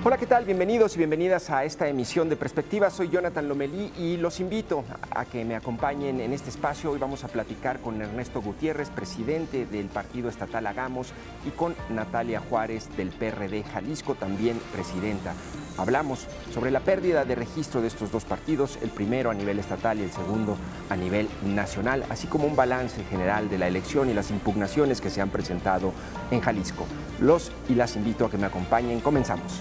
Hola, ¿qué tal? Bienvenidos y bienvenidas a esta emisión de Perspectiva. Soy Jonathan Lomelí y los invito a que me acompañen en este espacio. Hoy vamos a platicar con Ernesto Gutiérrez, presidente del partido estatal Hagamos, y con Natalia Juárez del PRD Jalisco, también presidenta. Hablamos sobre la pérdida de registro de estos dos partidos, el primero a nivel estatal y el segundo a nivel nacional, así como un balance general de la elección y las impugnaciones que se han presentado en Jalisco. Los y las invito a que me acompañen. Comenzamos.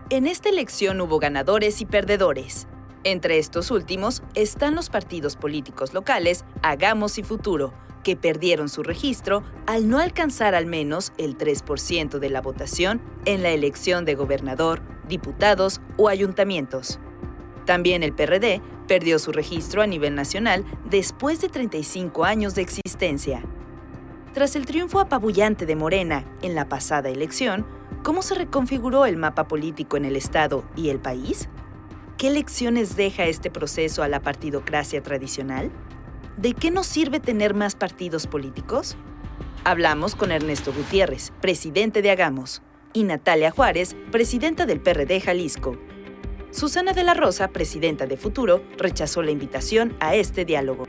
En esta elección hubo ganadores y perdedores. Entre estos últimos están los partidos políticos locales Hagamos y Futuro, que perdieron su registro al no alcanzar al menos el 3% de la votación en la elección de gobernador, diputados o ayuntamientos. También el PRD perdió su registro a nivel nacional después de 35 años de existencia. Tras el triunfo apabullante de Morena en la pasada elección, ¿cómo se reconfiguró el mapa político en el Estado y el país? ¿Qué lecciones deja este proceso a la partidocracia tradicional? ¿De qué nos sirve tener más partidos políticos? Hablamos con Ernesto Gutiérrez, presidente de Hagamos, y Natalia Juárez, presidenta del PRD Jalisco. Susana de la Rosa, presidenta de Futuro, rechazó la invitación a este diálogo.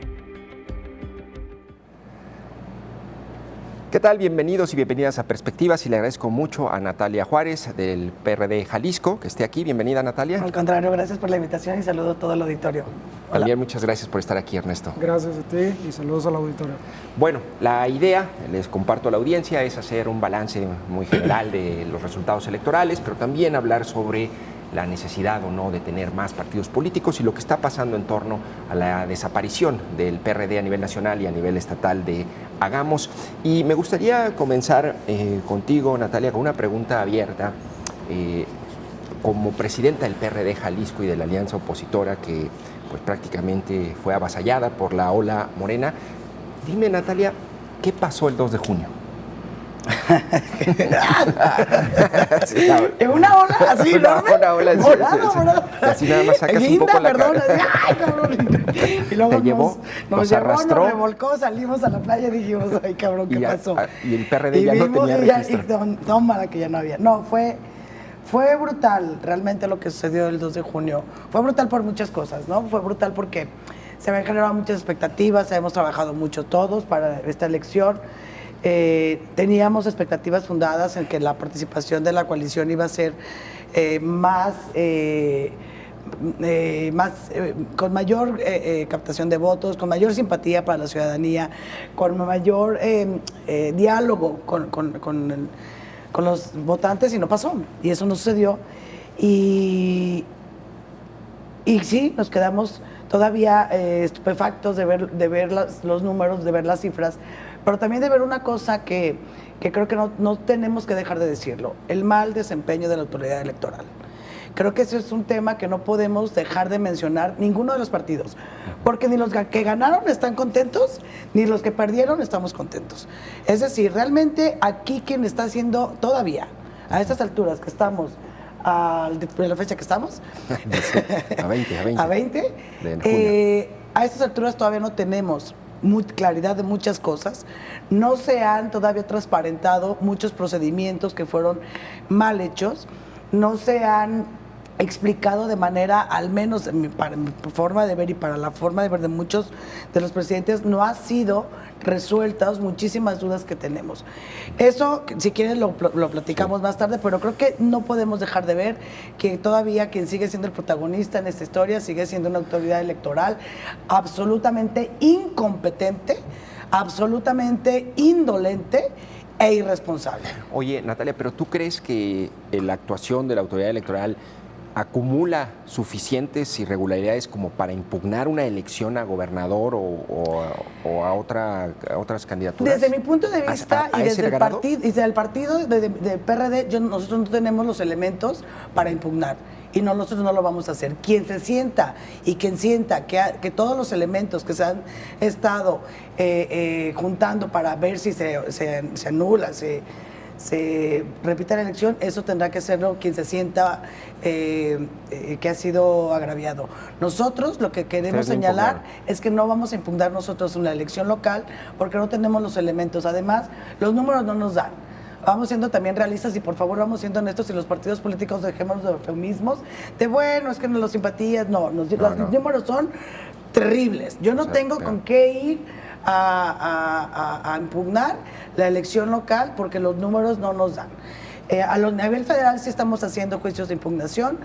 ¿Qué tal? Bienvenidos y bienvenidas a Perspectivas, y le agradezco mucho a Natalia Juárez del PRD Jalisco que esté aquí. Bienvenida, Natalia. Al contrario, gracias por la invitación y saludo a todo el auditorio. Hola. También muchas gracias por estar aquí, Ernesto. Gracias a ti y saludos al auditorio. Bueno, la idea, les comparto a la audiencia, es hacer un balance muy general de los resultados electorales, pero también hablar sobre la necesidad o no de tener más partidos políticos y lo que está pasando en torno a la desaparición del PRD a nivel nacional y a nivel estatal de Hagamos. Y me gustaría comenzar contigo, Natalia, con una pregunta abierta. Como presidenta del PRD Jalisco y de la alianza opositora que pues, prácticamente fue avasallada por la ola morena, dime, Natalia, ¿qué pasó el 2 de junio? En una ola así, ¿no? Una ola así, así nada más sacas un poco la cara. Ay, cabrón. Y luego te llevó, nos arrastró, nos revolcó, salimos a la playa y dijimos, ay, cabrón, ¿qué pasó? Y el PRD ya no tenía registro. Tómala, que ya no había. No, fue brutal realmente lo que sucedió el 2 de junio. Fue brutal por muchas cosas, ¿no? Fue brutal porque se habían generado muchas expectativas, hemos trabajado mucho todos para esta elección. Teníamos expectativas fundadas en que la participación de la coalición iba a ser con mayor captación de votos, con mayor simpatía para la ciudadanía, con mayor diálogo con los votantes, y no pasó, y eso no sucedió. Y sí, nos quedamos todavía estupefactos de ver los números, de ver las cifras, pero también de ver una cosa que creo que no tenemos que dejar de decirlo: el mal desempeño de la autoridad electoral. Creo que ese es un tema que no podemos dejar de mencionar ninguno de los partidos, porque ni los que ganaron están contentos, ni los que perdieron estamos contentos. Es decir, realmente aquí quien está haciendo todavía, a estas alturas que estamos, de la fecha que estamos, a 20 de junio. A estas alturas todavía no tenemos claridad de muchas cosas, no se han todavía transparentado muchos procedimientos que fueron mal hechos, no se han explicado de manera, al menos para mi forma de ver y para la forma de ver de muchos de los presidentes, no ha sido resueltas muchísimas dudas que tenemos. Eso, si quieren, lo platicamos más tarde, pero creo que no podemos dejar de ver que todavía quien sigue siendo el protagonista en esta historia sigue siendo una autoridad electoral absolutamente incompetente, absolutamente indolente e irresponsable. Oye, Natalia, ¿pero tú crees que la actuación de la autoridad electoral acumula suficientes irregularidades como para impugnar una elección a gobernador o a otras candidaturas? Desde mi punto de vista y desde el partido del PRD, nosotros no tenemos los elementos para impugnar. Y nosotros no lo vamos a hacer. Quien se sienta y quien sienta que todos los elementos que se han estado juntando para ver si se anula, se repita la elección, eso tendrá que serlo quien se sienta que ha sido agraviado. Nosotros lo que queremos señalar es que no vamos a impugnar nosotros una elección local porque no tenemos los elementos. Además, los números no nos dan. Vamos siendo también realistas y por favor vamos siendo honestos y los partidos políticos dejemos los eufemismos de bueno, es que no los simpatías, no, los números son terribles. Yo no tengo con qué ir a impugnar la elección local porque los números no nos dan. A nivel federal sí estamos haciendo juicios de impugnación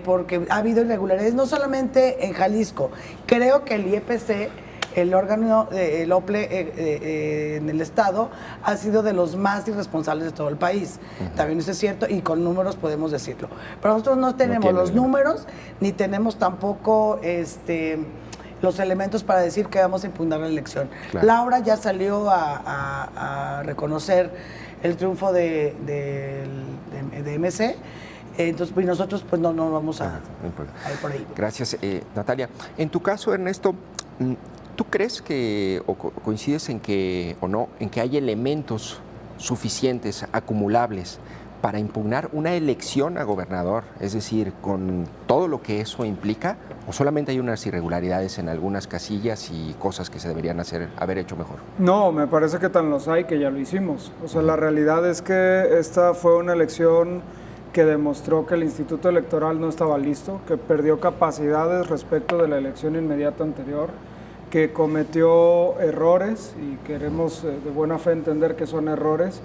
porque ha habido irregularidades, no solamente en Jalisco. Creo que el IEPC, el órgano, el OPLE en el Estado, ha sido de los más irresponsables de todo el país. También eso es cierto y con números podemos decirlo. Pero nosotros no tenemos los números ni tenemos tampoco los elementos para decir que vamos a impugnar la elección. Claro. Laura ya salió a reconocer el triunfo de MC, entonces y nosotros pues no vamos a ir por ahí. Gracias, Natalia. En tu caso, Ernesto, ¿tú crees que, o coincides en que, o no, en que hay elementos suficientes, acumulables, para impugnar una elección a gobernador? Es decir, con todo lo que eso implica, ¿o solamente hay unas irregularidades en algunas casillas y cosas que se deberían haber hecho mejor? No, me parece que tan los hay que ya lo hicimos. O sea, la realidad es que esta fue una elección que demostró que el Instituto Electoral no estaba listo, que perdió capacidades respecto de la elección inmediata anterior, que cometió errores y queremos de buena fe entender que son errores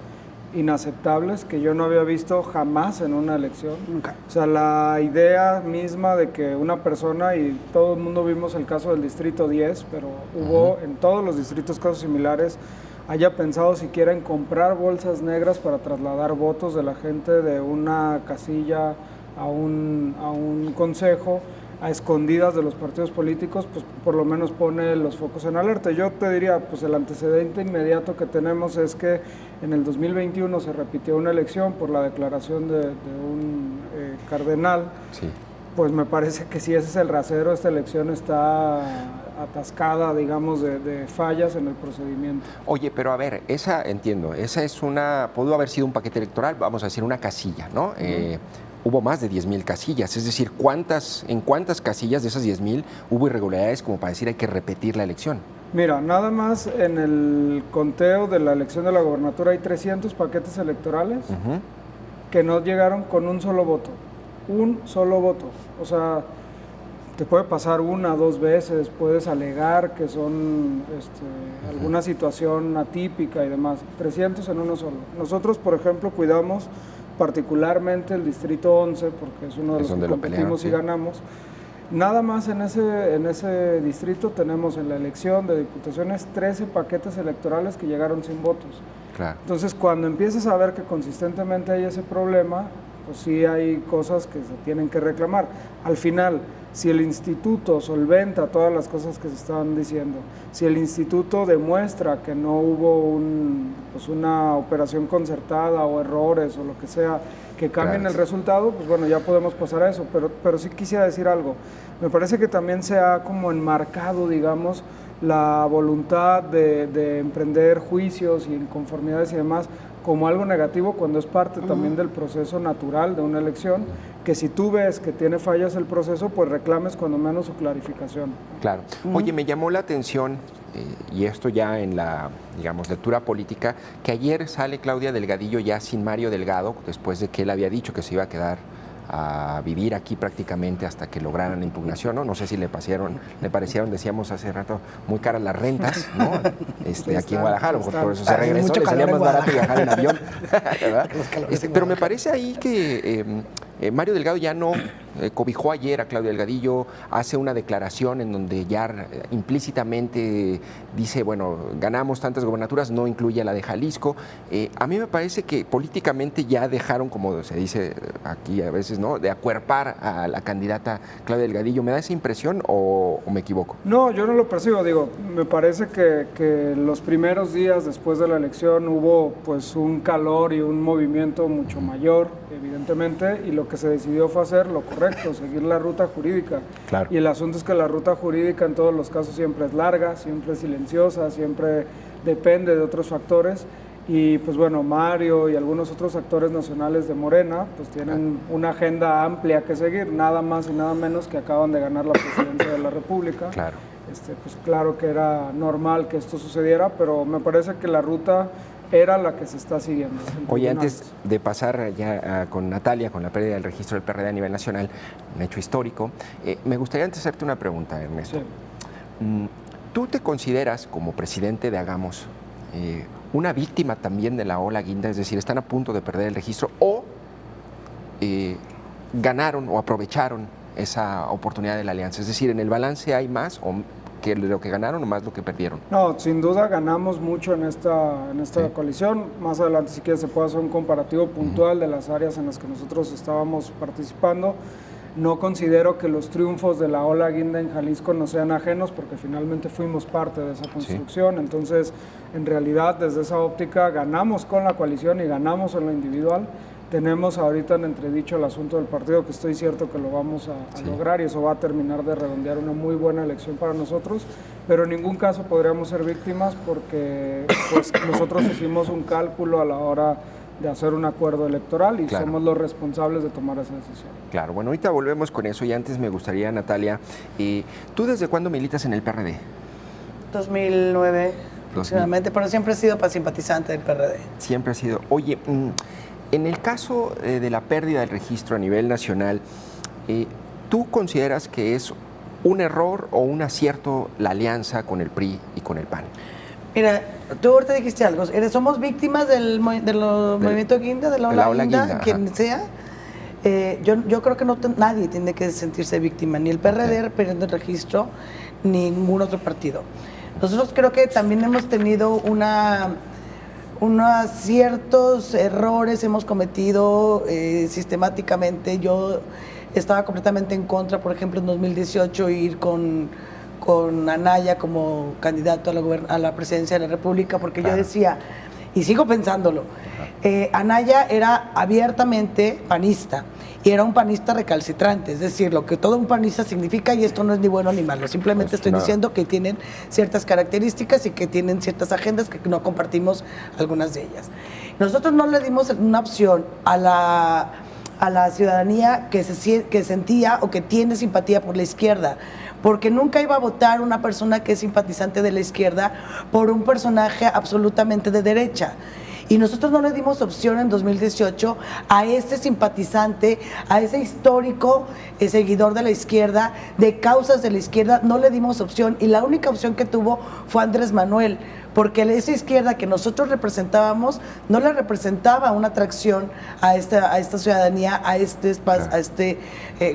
inaceptables que yo no había visto jamás en una elección. Nunca. O sea, la idea misma de que una persona, y todo el mundo vimos el caso del Distrito 10, pero hubo en todos los distritos casos similares, haya pensado siquiera en comprar bolsas negras para trasladar votos de la gente de una casilla a un consejo, a escondidas de los partidos políticos, pues por lo menos pone los focos en alerta. Yo te diría, pues el antecedente inmediato que tenemos es que en el 2021 se repitió una elección por la declaración de un cardenal. Sí. Pues me parece que si ese es el rasero, esta elección está atascada, digamos, de fallas en el procedimiento. Oye, pero a ver, esa es pudo haber sido un paquete electoral, vamos a decir una casilla, ¿no? Hubo más de 10,000 casillas, es decir, ¿en cuántas casillas de esas 10,000 hubo irregularidades como para decir hay que repetir la elección? Mira, nada más en el conteo de la elección de la gobernatura hay 300 paquetes electorales que no llegaron con un solo voto. Un solo voto. O sea, te puede pasar una, dos veces, puedes alegar que son alguna situación atípica y demás. 300 en uno solo. Nosotros, por ejemplo, cuidamos particularmente el Distrito 11, porque es uno de los que competimos y ganamos. Nada más en ese distrito tenemos en la elección de diputaciones 13 paquetes electorales que llegaron sin votos. Claro. Entonces, cuando empieces a ver que consistentemente hay ese problema, pues sí hay cosas que se tienen que reclamar. Al final, si el instituto solventa todas las cosas que se están diciendo, si el instituto demuestra que no hubo una operación concertada o errores o lo que sea que cambien el resultado, pues bueno, ya podemos pasar a eso. Pero sí quisiera decir algo. Me parece que también se ha como enmarcado, digamos, la voluntad de emprender juicios y inconformidades y demás como algo negativo cuando es parte también del proceso natural de una elección, que si tú ves que tiene fallas el proceso, pues reclames cuando menos su clarificación. Claro. Oye, me llamó la atención, y esto ya en la, digamos, lectura política, que ayer sale Claudia Delgadillo ya sin Mario Delgado, después de que él había dicho que se iba a quedar a vivir aquí prácticamente hasta que lograran la impugnación, ¿no? No sé si le parecieron, decíamos hace rato, muy caras las rentas, ¿no? Aquí en Guadalajara, por eso se regresó, le salía más barato viajar en avión, ¿verdad? Pero me parece ahí que Mario Delgado ya no cobijó ayer a Claudia Delgadillo, hace una declaración en donde ya implícitamente dice, bueno, ganamos tantas gobernaturas, no incluye la de Jalisco. A mí me parece que políticamente ya dejaron, como se dice aquí a veces, ¿no?, de acuerpar a la candidata Claudia Delgadillo. ¿Me da esa impresión o me equivoco? No, yo no lo percibo. Digo, me parece que los primeros días después de la elección hubo pues un calor y un movimiento mucho mayor, evidentemente, y lo que se decidió fue hacer lo correcto, seguir la ruta jurídica. Claro. Y el asunto es que la ruta jurídica en todos los casos siempre es larga, siempre es silenciosa, siempre depende de otros factores. Y pues bueno, Mario y algunos otros actores nacionales de Morena pues tienen una agenda amplia que seguir, nada más y nada menos que acaban de ganar la presidencia de la República. Claro. Pues claro que era normal que esto sucediera, pero me parece que la ruta era la que se está siguiendo. Oye, antes de pasar ya con Natalia, con la pérdida del registro del PRD a nivel nacional, un hecho histórico, me gustaría antes hacerte una pregunta, Ernesto. Sí. ¿Tú te consideras, como presidente de Hagamos, una víctima también de la ola guinda? Es decir, ¿están a punto de perder el registro o ganaron o aprovecharon esa oportunidad de la alianza? Es decir, ¿en el balance hay más que lo que ganaron o más lo que perdieron? No, sin duda ganamos mucho en esta coalición. Más adelante, si quieres, se puede hacer un comparativo puntual de las áreas en las que nosotros estábamos participando. No considero que los triunfos de la ola guinda en Jalisco no sean ajenos, porque finalmente fuimos parte de esa construcción. Entonces, en realidad, desde esa óptica, ganamos con la coalición y ganamos en lo individual. Tenemos ahorita en entredicho el asunto del partido, que estoy cierto que lo vamos a lograr, y eso va a terminar de redondear una muy buena elección para nosotros, pero en ningún caso podríamos ser víctimas, porque pues, nosotros hicimos un cálculo a la hora de hacer un acuerdo electoral y somos los responsables de tomar esa decisión. Claro, bueno, ahorita volvemos con eso, y antes me gustaría, Natalia, ¿tú desde cuándo militas en el PRD? 2009 aproximadamente, pero siempre he sido simpatizante del PRD. Siempre ha sido. Oye, en el caso de la pérdida del registro a nivel nacional, ¿tú consideras que es un error o un acierto la alianza con el PRI y con el PAN? Mira, tú ahorita dijiste algo, somos víctimas del movimiento guinda, de la ola guinda, quien sea. Yo creo que nadie tiene que sentirse víctima, ni el PRD perdiendo el registro, ni ningún otro partido. Nosotros creo que también hemos tenido unos ciertos errores, hemos cometido sistemáticamente. Yo estaba completamente en contra, por ejemplo, en 2018 ir con Anaya como candidato a la presidencia de la República, porque yo decía, y sigo pensándolo, Anaya era abiertamente panista, y era un panista recalcitrante, es decir, lo que todo un panista significa, y esto no es ni bueno ni malo, simplemente estoy diciendo que tienen ciertas características y que tienen ciertas agendas que no compartimos algunas de ellas. Nosotros no le dimos una opción a la ciudadanía que sentía o que tiene simpatía por la izquierda, porque nunca iba a votar una persona que es simpatizante de la izquierda por un personaje absolutamente de derecha. Y nosotros no le dimos opción en 2018 a este simpatizante, a ese histórico seguidor de la izquierda, de causas de la izquierda, no le dimos opción, y la única opción que tuvo fue Andrés Manuel, porque esa izquierda que nosotros representábamos no le representaba una atracción a esta ciudadanía, a este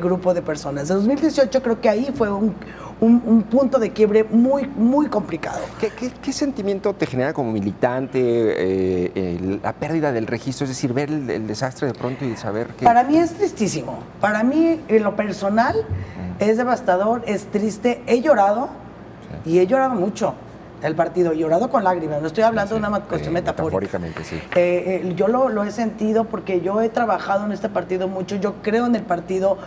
grupo de personas. En 2018 creo que ahí fue un punto de quiebre muy, muy complicado. ¿Qué sentimiento te genera como militante la pérdida del registro? Es decir, ver el desastre de pronto y saber que... Para mí es tristísimo. Para mí, en lo personal, es devastador, es triste. He llorado, y he llorado mucho. El partido, llorado con lágrimas, no estoy hablando de una cuestión metafórica. Metafóricamente, sí. Yo lo he sentido porque yo he trabajado en este partido mucho, yo creo en el partido,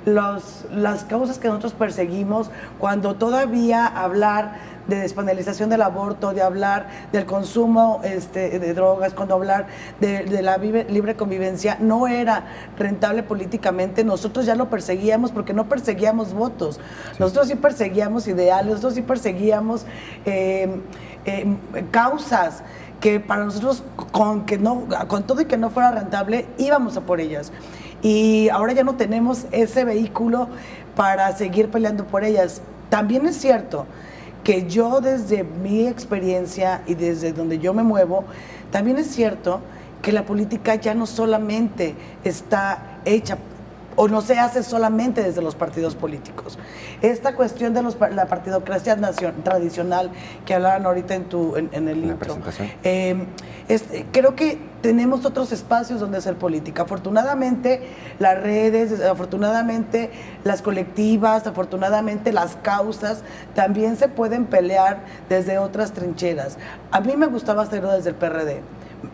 las causas que nosotros perseguimos, cuando todavía hablar de despenalización del aborto, de hablar del consumo de drogas, cuando hablar de la libre convivencia no era rentable políticamente, nosotros ya lo perseguíamos, porque no perseguíamos votos, nosotros sí perseguíamos ideales, nosotros sí perseguíamos causas que para nosotros, con todo y que no fuera rentable, íbamos a por ellas. Y ahora ya no tenemos ese vehículo para seguir peleando por ellas. También es cierto que yo, desde mi experiencia y desde donde yo me muevo, también es cierto que la política ya no solamente está hecha o no se hace solamente desde los partidos políticos. Esta cuestión de la partidocracia tradicional que hablaban ahorita en el intro, creo que tenemos otros espacios donde hacer política. Afortunadamente las redes, afortunadamente las colectivas, afortunadamente las causas también se pueden pelear desde otras trincheras. A mí me gustaba hacerlo desde el PRD.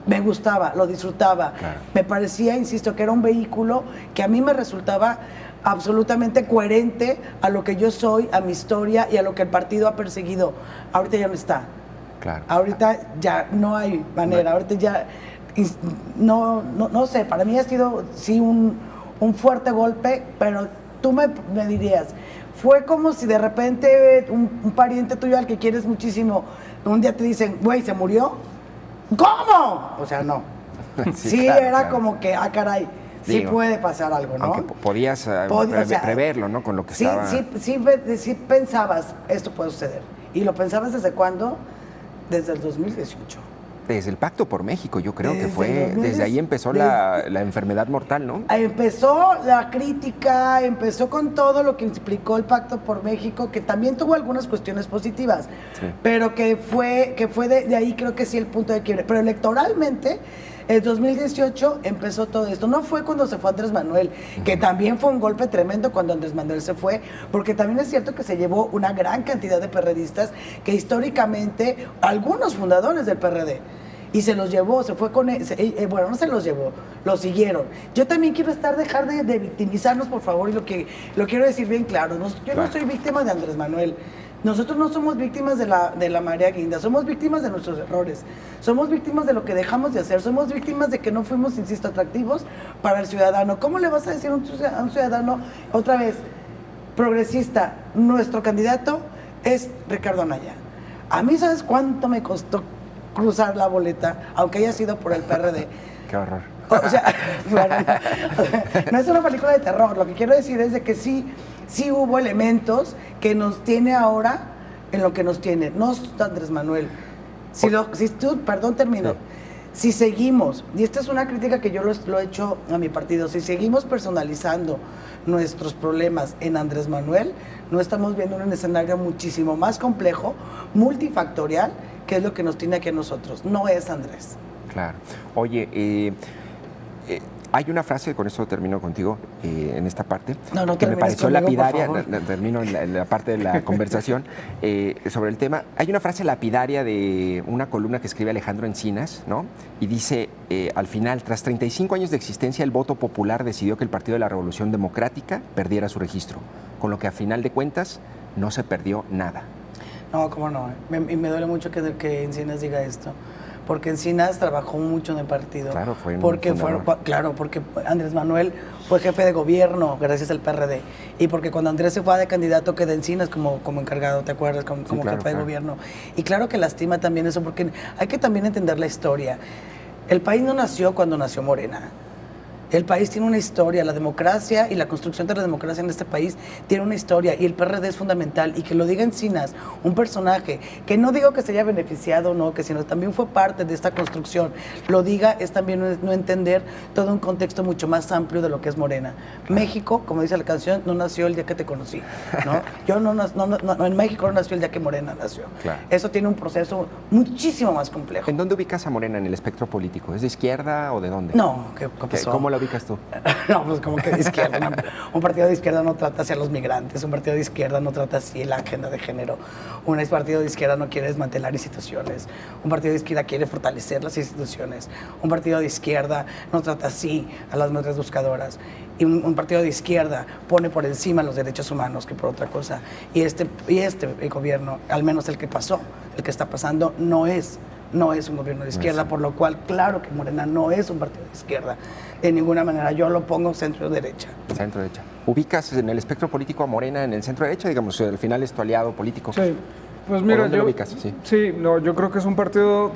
Me gustaba, lo disfrutaba. Claro. Me parecía, insisto, que era un vehículo que a mí me resultaba absolutamente coherente a lo que yo soy, a mi historia y a lo que el partido ha perseguido. Ahorita ya no está. Claro. Ahorita ya no hay manera, ahorita ya no sé, para mí ha sido sí un fuerte golpe, pero tú me dirías, fue como si de repente un pariente tuyo al que quieres muchísimo, un día te dicen, güey, ¿se murió? ¿Cómo? O sea, no. Sí, claro, era claro. como que, caray, sí Digo, puede pasar algo, ¿no? Aunque podías O sea, preverlo, ¿no? Con lo que sí, estaba... sí pensabas, esto puede suceder. ¿Y lo pensabas desde cuándo? Desde el 2018. Desde el Pacto por México, yo creo que Desde fue, los desde ahí empezó la enfermedad mortal, ¿no? Empezó la crítica, empezó con todo lo que implicó el Pacto por México, que también tuvo algunas cuestiones positivas, Sí. pero que fue de ahí creo que sí el punto de quiebre. Pero electoralmente, el 2018 empezó todo esto. No fue cuando se fue Andrés Manuel, que también fue un golpe tremendo cuando Andrés Manuel se fue, porque también es cierto que se llevó una gran cantidad de perredistas que históricamente, algunos fundadores del PRD, y se los llevó, se fue con bueno, no se los llevó, los siguieron. Yo también quiero dejar de victimizarnos, por favor, y lo quiero decir bien claro. Yo no soy víctima de Andrés Manuel. Nosotros no somos víctimas de la María Guinda, somos víctimas de nuestros errores, somos víctimas de lo que dejamos de hacer, somos víctimas de que no fuimos, insisto, atractivos para el ciudadano. ¿Cómo le vas a decir a un ciudadano, otra vez, progresista, nuestro candidato es Ricardo Anaya? A mí, ¿sabes cuánto me costó cruzar la boleta, aunque haya sido por el PRD? Qué horror. O sea, bueno, no es una película de terror, lo que quiero decir es de que sí hubo elementos que nos tiene ahora en lo que nos tiene, no Andrés Manuel. Perdón, termino. Sí. Si seguimos, y esta es una crítica que yo lo he hecho a mi partido, si seguimos personalizando nuestros problemas en Andrés Manuel, no estamos viendo un escenario muchísimo más complejo, multifactorial, que es lo que nos tiene aquí a nosotros, no es Andrés. Claro. Oye, hay una frase, con esto termino contigo en esta parte, No que me pareció conmigo, lapidaria, por favor. termino en la parte de la conversación sobre el tema. Hay una frase lapidaria de una columna que escribe Alejandro Encinas, ¿no? Y dice, al final, tras 35 años de existencia, el voto popular decidió que el Partido de la Revolución Democrática perdiera su registro, con lo que a final de cuentas no se perdió nada. No, cómo no. Y me duele mucho que Encinas diga esto. Porque Encinas trabajó mucho en el partido. Claro, fue un porque fundador. porque Andrés Manuel fue jefe de gobierno gracias al PRD. Y porque cuando Andrés se fue de candidato quedó Encinas como encargado, ¿te acuerdas? Como claro, jefe de gobierno. Y claro que lastima también eso, porque hay que también entender la historia. El país no nació cuando nació Morena. El país tiene una historia, la democracia y la construcción de la democracia en este país tiene una historia y el PRD es fundamental. Y que lo diga Encinas, un personaje que no digo que se haya beneficiado o no, que sino también fue parte de esta construcción, lo diga es también no entender todo un contexto mucho más amplio de lo que es Morena. México, como dice la canción, no nació el día que te conocí, ¿no? Yo en México no nació el día que Morena nació. Claro. Eso tiene un proceso muchísimo más complejo. ¿En dónde ubicas a Morena en el espectro político? ¿Es de izquierda o de dónde? No, ¿qué pasó? ¿Cómo la ubicas tú? No, pues como que de izquierda. Un partido de izquierda no trata hacia los migrantes, un partido de izquierda no trata así la agenda de género, un partido de izquierda no quiere desmantelar instituciones, un partido de izquierda quiere fortalecer las instituciones, un partido de izquierda no trata así a las madres buscadoras, y un partido de izquierda pone por encima los derechos humanos que por otra cosa. Y este gobierno, al menos el que pasó, el que está pasando, no es un gobierno de izquierda, por lo cual, claro que Morena no es un partido de izquierda. De ninguna manera, yo lo pongo centro-derecha. Centro-derecha. ¿Ubicas en el espectro político a Morena en el centro-derecha? Digamos, al final es tu aliado político. Sí, pues mira, ¿Dónde lo ubicas? Yo creo que es un partido,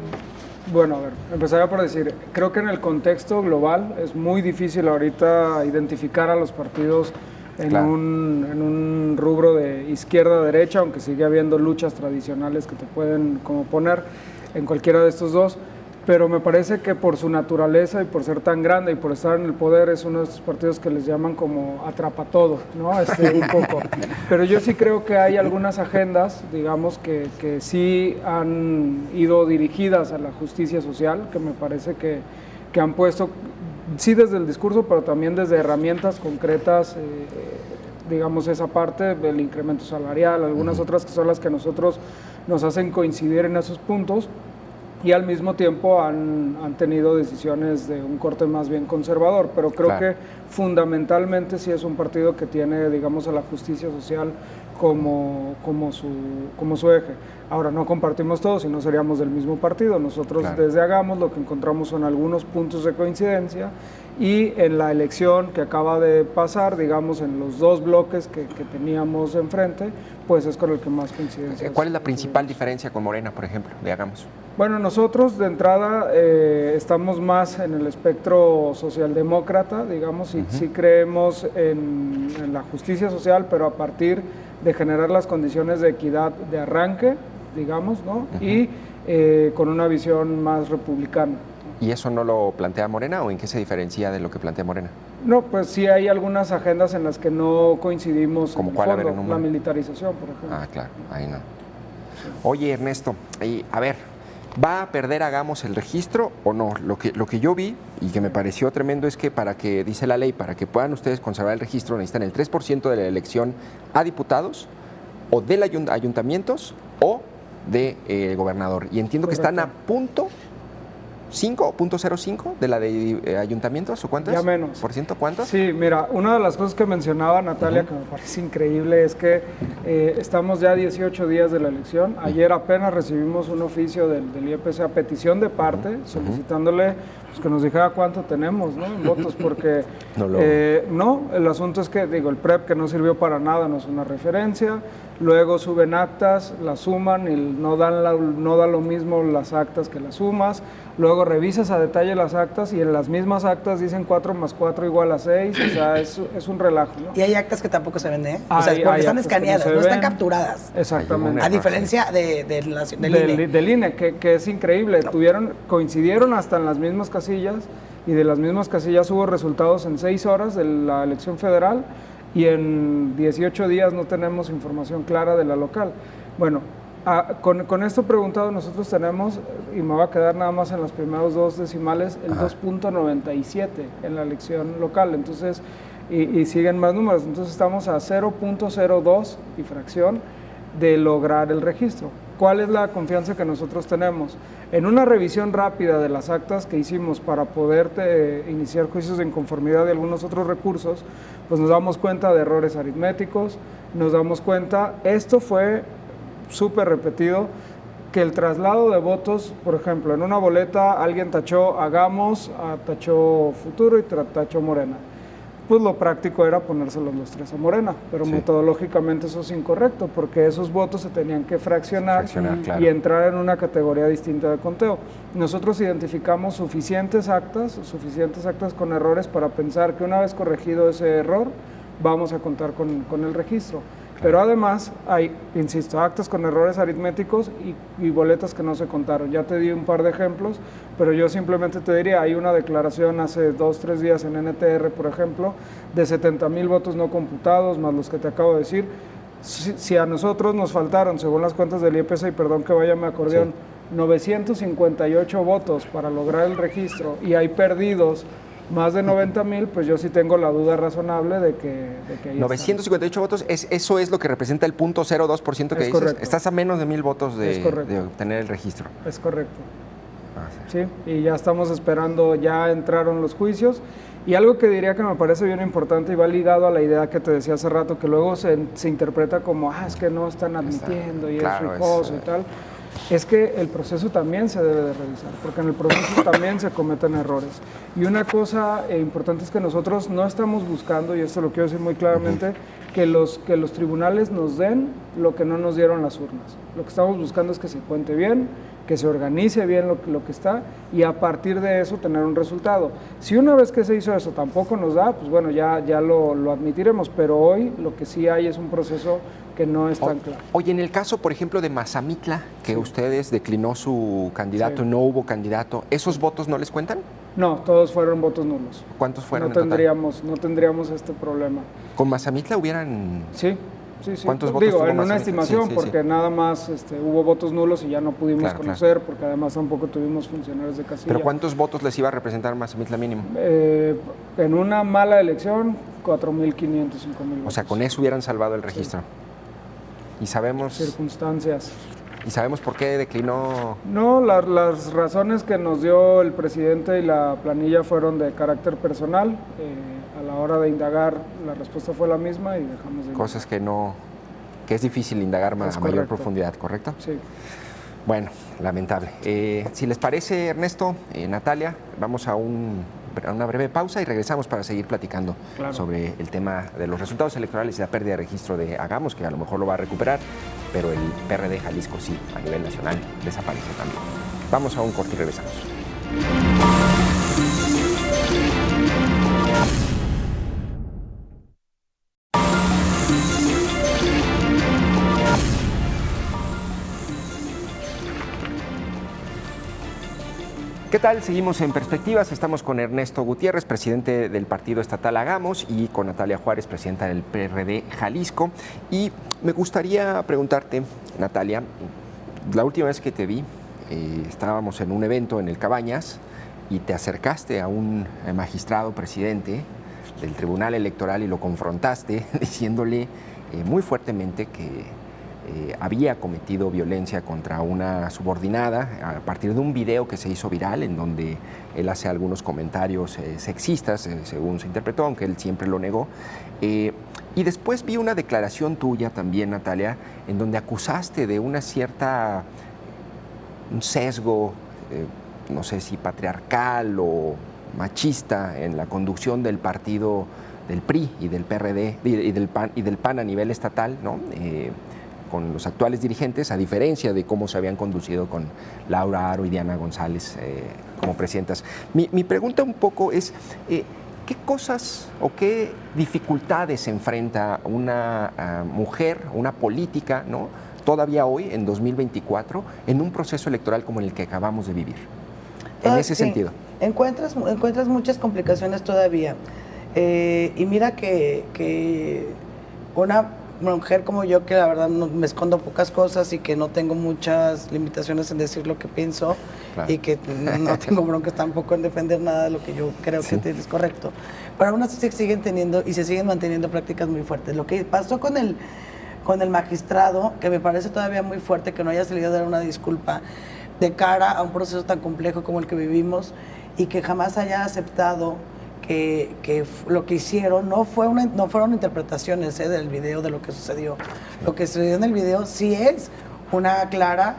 bueno, a ver, empezaría por decir, creo que en el contexto global es muy difícil ahorita identificar a los partidos en, claro, en un rubro de izquierda-derecha, aunque sigue habiendo luchas tradicionales que te pueden como poner en cualquiera de estos dos, pero me parece que por su naturaleza y por ser tan grande y por estar en el poder es uno de estos partidos que les llaman como atrapa todo, ¿no? Un poco. Pero yo sí creo que hay algunas agendas, digamos, que sí han ido dirigidas a la justicia social, que me parece que han puesto, sí desde el discurso, pero también desde herramientas concretas, digamos, esa parte del incremento salarial, algunas otras que son las que nosotros nos hacen coincidir en esos puntos, y al mismo tiempo han tenido decisiones de un corte más bien conservador, pero creo que fundamentalmente sí es un partido que tiene, digamos, a la justicia social como su eje. Ahora, no compartimos todo, si no seríamos del mismo partido. Nosotros desde Hagamos lo que encontramos son algunos puntos de coincidencia, y en la elección que acaba de pasar, digamos, en los dos bloques que teníamos enfrente, pues es con el que más coincidencia. ¿Cuál es la principal diferencia con Morena, por ejemplo, de Hagamos? Bueno, nosotros de entrada estamos más en el espectro socialdemócrata, digamos, y sí creemos en la justicia social, pero a partir de generar las condiciones de equidad de arranque, digamos, ¿no? Y con una visión más republicana. ¿Y eso no lo plantea Morena o en qué se diferencia de lo que plantea Morena? No, pues sí hay algunas agendas en las que no coincidimos. ¿Como en cuál? fondo, A ver, en un la momento. militarización, por ejemplo. Ah, claro, ahí no. Oye, Ernesto, a ver, ¿va a perder Hagamos el registro o no? Lo que yo vi y que me pareció tremendo es que dice la ley, para que puedan ustedes conservar el registro necesitan el 3% de la elección a diputados o de ayuntamientos o de gobernador. Y entiendo que están a punto 5 o .05 de la de ayuntamientos, ¿o cuánto Ya es? menos. ¿Por ciento cuánto? Sí, mira, una de las cosas que mencionaba Natalia, que me parece increíble, es que estamos ya a 18 días de la elección. Ayer apenas recibimos un oficio del IEPC a petición de parte, solicitándole pues, que nos dijera cuánto tenemos, ¿no? En votos, porque no, el asunto es que, digo, el PREP que no sirvió para nada no es una referencia. Luego suben actas, las suman y no da lo mismo las actas que las sumas. Luego revisas a detalle las actas y en las mismas actas dicen 4 más 4 igual a 6. O sea, es un relajo, ¿no? Y hay actas que tampoco se ven, ¿eh? O sea, porque están escaneadas, no están capturadas. Exactamente. A diferencia del INE, que es increíble. Coincidieron hasta en las mismas casillas, y de las mismas casillas hubo resultados en 6 horas de la elección federal, y en 18 días no tenemos información clara de la local. Bueno, con esto preguntado nosotros tenemos, y me va a quedar nada más en los primeros 2 decimales, el 2.97 en la elección local, entonces, y siguen más números, entonces estamos a 0.02 y fracción de lograr el registro. ¿Cuál es la confianza que nosotros tenemos? En una revisión rápida de las actas que hicimos para poder iniciar juicios de inconformidad de algunos otros recursos, pues nos damos cuenta de errores aritméticos, nos damos cuenta, esto fue súper repetido, que el traslado de votos, por ejemplo, en una boleta alguien tachó Hagamos, tachó Futuro y tachó Morena. Pues lo práctico era ponérselos los 3 a Morena, pero metodológicamente eso es incorrecto, porque esos votos se tenían que fraccionar claro, y entrar en una categoría distinta de conteo. Nosotros identificamos suficientes actas con errores para pensar que una vez corregido ese error, vamos a contar con el registro. Pero además hay, insisto, actas con errores aritméticos y boletas que no se contaron. Ya te di un par de ejemplos, pero yo simplemente te diría, hay una declaración hace 2-3 días en NTR, por ejemplo, de 70,000 votos no computados, más los que te acabo de decir. Si a nosotros nos faltaron, según las cuentas del IEPC, y perdón que vaya mi acordeón, 958 votos para lograr el registro, y hay perdidos más de 90,000, pues yo sí tengo la duda razonable de que ahí 958 votos, eso es lo que representa el 0.02% que dices. Correcto. Estás a menos de 1,000 votos de obtener el registro. Es correcto. Sí. Sí, y ya estamos esperando, ya entraron los juicios. Y algo que diría que me parece bien importante y va ligado a la idea que te decía hace rato, que luego se interpreta como, es que no están admitiendo y claro, es rijoso y tal. Es que el proceso también se debe de revisar, porque en el proceso también se cometen errores. Y una cosa importante es que nosotros no estamos buscando, y esto lo quiero decir muy claramente, que los tribunales nos den lo que no nos dieron las urnas. Lo que estamos buscando es que se cuente bien, que se organice bien lo que está, y a partir de eso tener un resultado. Si una vez que se hizo eso tampoco nos da, pues bueno, ya lo admitiremos, pero hoy lo que sí hay es un proceso que no es tan claro. Oye, en el caso, por ejemplo, de Mazamitla, que ustedes declinó su candidato, no hubo candidato, ¿esos votos no les cuentan? No, todos fueron votos nulos. ¿Cuántos fueron no tendríamos este problema. ¿Con Mazamitla hubieran...? Sí. ¿Cuántos votos tuvo en una Mazamitla? estimación, porque nada más hubo votos nulos y ya no pudimos conocer, porque además tampoco tuvimos funcionarios de casilla. ¿Pero cuántos votos les iba a representar Mazamitla mínimo? En una mala elección, 4,500, 5,000 votos. O sea, con eso hubieran salvado el registro. Y sabemos... Circunstancias. ¿Y sabemos por qué declinó? No, las razones que nos dio el presidente y la planilla fueron de carácter personal. A la hora de indagar, la respuesta fue la misma y dejamos de... Cosas que no que es difícil indagar más a mayor correcto. profundidad, ¿correcto? Sí. Bueno, lamentable. Si les parece, Ernesto, Natalia, vamos a una breve pausa y regresamos para seguir platicando Claro. sobre el tema de los resultados electorales y la pérdida de registro de Hagamos, que a lo mejor lo va a recuperar, pero el PRD Jalisco sí, a nivel nacional, desaparece también. Vamos a un corte y regresamos. ¿Qué tal? Seguimos en Perspectivas. Estamos con Ernesto Gutiérrez, presidente del partido estatal Hagamos, y con Natalia Juárez, presidenta del PRD Jalisco. Y me gustaría preguntarte, Natalia, la última vez que te vi, estábamos en un evento en el Cabañas y te acercaste a un magistrado presidente del Tribunal Electoral y lo confrontaste diciéndole muy fuertemente que había cometido violencia contra una subordinada a partir de un video que se hizo viral en donde él hace algunos comentarios sexistas, según se interpretó, aunque él siempre lo negó. Y después vi una declaración tuya también, Natalia, en donde acusaste de un sesgo, no sé si patriarcal o machista en la conducción del partido del PRI y del PRD y del PAN a nivel estatal, ¿no? Con los actuales dirigentes, a diferencia de cómo se habían conducido con Laura Aro y Diana González como presidentas. Mi pregunta un poco es, ¿qué cosas o qué dificultades enfrenta una mujer, una política, ¿no?, todavía hoy, en 2024, en un proceso electoral como el que acabamos de vivir? En ese sentido. Encuentras muchas complicaciones todavía. Y mira que una mujer como yo, que la verdad me escondo pocas cosas y que no tengo muchas limitaciones en decir lo que pienso, claro, y que no tengo broncas tampoco en defender nada de lo que yo creo que es correcto, pero aún así se siguen teniendo y se siguen manteniendo prácticas muy fuertes. Lo que pasó con el magistrado, que me parece todavía muy fuerte que no haya salido a dar una disculpa de cara a un proceso tan complejo como el que vivimos y que jamás haya aceptado que lo que hicieron no fueron interpretaciones del video de lo que sucedió. Lo que sucedió en el video sí es una clara